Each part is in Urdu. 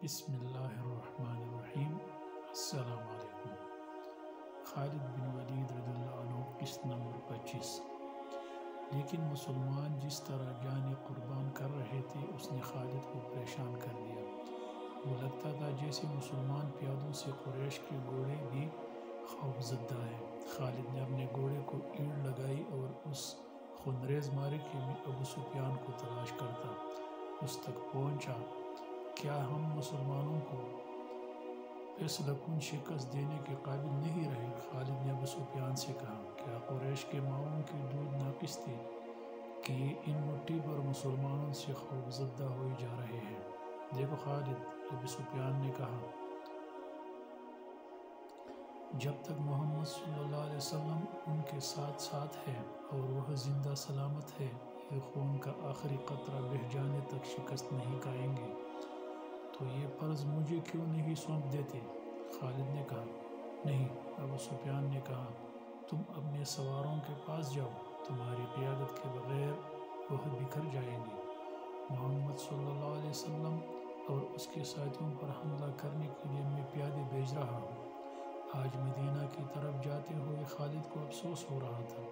بسم اللہ الرحمن الرحیم۔ السلام علیکم۔ خالد بن ولید رضی اللہ عنہ، قسط نمبر 25۔ لیکن مسلمان جس طرح جانیں قربان کر رہے تھے اس نے خالد کو پریشان کر دیا۔ وہ لگتا تھا جیسے مسلمان پیادوں سے قریش کے گھوڑے بھی خوف زدہ ہیں۔ خالد نے اپنے گھوڑے کو ایڑ لگائی اور اس خونریز معرکے میں ابو سفیان کو تلاش کرتا اس تک پہنچا۔ کیا ہم مسلمانوں کو فیصلہ کن شکست دینے کے قابل نہیں رہے؟ خالد نے ابو سفیان سے کہا، کیا قریش کے ماؤں کی دودھ ناقص تھی کہ یہ ان مٹھی پر مسلمانوں سے خوف زدہ ہوئے جا رہے ہیں؟ دیکھو خالد، ابو سفیان نے کہا، جب تک محمد صلی اللہ علیہ وسلم ان کے ساتھ ہے اور وہ زندہ سلامت ہے، یہ خون کا آخری قطرہ بہہ جانے تک شکست نہیں کھائیں گے۔ تو یہ فرض مجھے کیوں نہیں سونپ دیتے؟ خالد نے کہا، نہیں۔ ابو سفیان نے کہا، تم اپنے سواروں کے پاس جاؤ، تمہاری قیادت کے بغیر وہ بکھر جائیں گے۔ محمد صلی اللہ علیہ وسلم اور اس کے ساتھیوں پر حملہ کرنے کے لیے میں پیادے بھیج رہا ہوں۔ آج مدینہ کی طرف جاتے ہوئے خالد کو افسوس ہو رہا تھا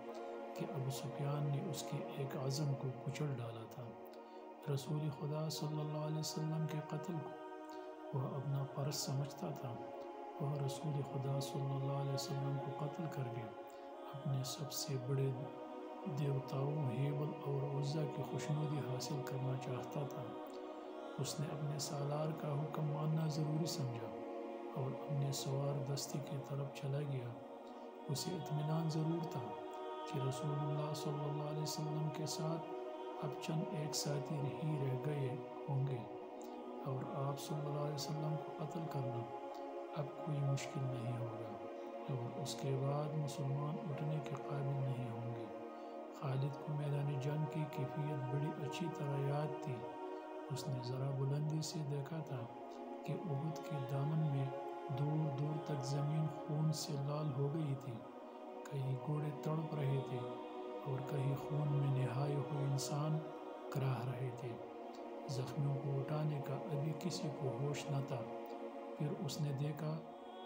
کہ ابو سفیان نے اس کے ایک عزم کو کچل ڈالا تھا۔ رسول خدا صلی اللہ علیہ وسلم کے قتل کو وہ اپنا فرض سمجھتا تھا۔ وہ رسول خدا صلی اللہ علیہ وسلم کو قتل کر کے اپنے سب سے بڑے دیوتاؤں ہیبل اور عزا کی خوشنودی حاصل کرنا چاہتا تھا۔ اس نے اپنے سالار کا حکم ماننا ضروری سمجھا اور اپنے سوار دستی کی طرف چلا گیا۔ اسے اطمینان ضرور تھا کہ رسول اللہ صلی اللہ علیہ وسلم کے ساتھ اب چند ایک ساتھی ہی رہ گئے ہوں گے اور آپ صلی اللہ علیہ وسلم کو قتل کرنا اب کوئی مشکل نہیں ہوگا اور اس کے بعد مسلمان اٹھنے کے قابل نہیں ہوں گے۔ خالد کو میدان جنگ کی کیفیت بڑی اچھی طرح یاد تھی۔ اس نے ذرا بلندی سے دیکھا تھا کہ احد کے دامن میں دور دور تک زمین خون سے لال ہو گئی تھی۔ کئی گھوڑے تڑپ رہے تھے اور کہیں خون میں نہائے ہوئے انسان کراہ رہے تھے۔ زخمیوں کو اٹھانے کا ابھی کسی کو ہوش نہ تھا۔ پھر اس نے دیکھا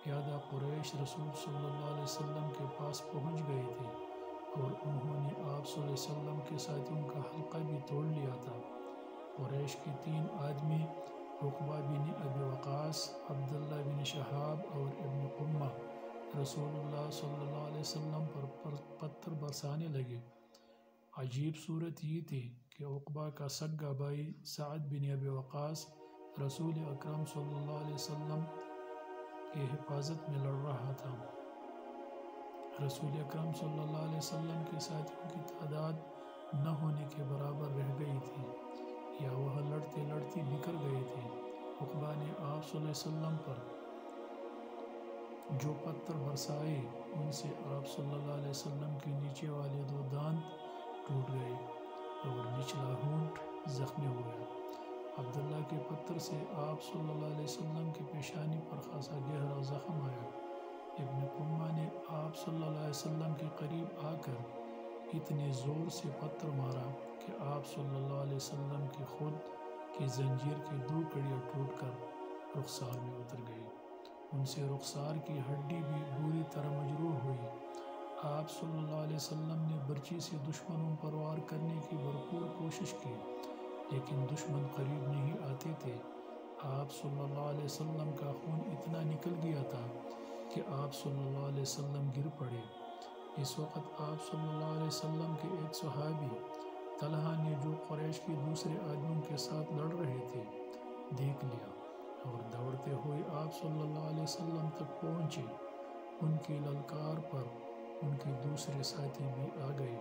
پیادہ قریش رسول صلی اللہ علیہ وسلم کے پاس پہنچ گئے تھے اور انہوں نے آپ صلی اللہ علیہ وسلم کے ساتھیوں کا حلقہ بھی توڑ لیا تھا۔ قریش کے 3 آدمی، عقبہ بن ابی وقاص، عبداللہ بن شہاب اور ابن قمہ، رسول اللہ صلی اللہ علیہ وسلم پر پتھر برسانے لگے۔ عجیب صورت یہ تھی کہ عقبہ کا سگا بھائی سعد بن ابی وقاص رسول اکرم صلی اللہ علیہ وسلم کی حفاظت میں لڑ رہا تھا۔ رسول اکرم صلی اللہ علیہ وسلم کے ساتھیوں کی تعداد نہ ہونے کے برابر رہ گئی تھی یا وہ لڑتے لڑتے بکھر گئے تھے۔ عقبہ نے آپ صلی اللہ علیہ وسلم پر جو پتھر برسائے ان سے آپ صلی اللہ علیہ وسلم کے نیچے والے 2 دانت ٹوٹ گئے اور نچلا ہونٹ زخمی ہو گیا۔ عبداللہ کے پتھر سے آپ صلی اللہ علیہ وسلم کی پیشانی پر خاصا گہرا زخم آیا۔ ابن قمہ نے آپ صلی اللہ علیہ وسلم کے قریب آ کر اتنے زور سے پتھر مارا کہ آپ صلی اللہ علیہ وسلم کی خود کی زنجیر کی 2 کڑیاں ٹوٹ کر رخسار میں اتر گئی۔ ان سے رخسار کی ہڈی بھی بری طرح مجروح ہوئی۔ آپ صلی اللہ علیہ وسلم نے برچی سے دشمنوں پر وار کرنے کی بھرپور کوشش کی لیکن دشمن قریب نہیں آتے تھے۔ آپ صلی اللہ علیہ وسلم کا خون اتنا نکل گیا تھا کہ آپ صلی اللہ علیہ وسلم گر پڑے۔ اس وقت آپ صلی اللہ علیہ وسلم کے ایک صحابی طلحہ نے جو قریش کے دوسرے آدمیوں کے ساتھ لڑ رہے تھے دیکھ لیا اور دوڑتے ہوئے آپ صلی اللہ علیہ وسلم تک پہنچے۔ ان کی للکار پر ان کے دوسرے ساتھی بھی آ گئے۔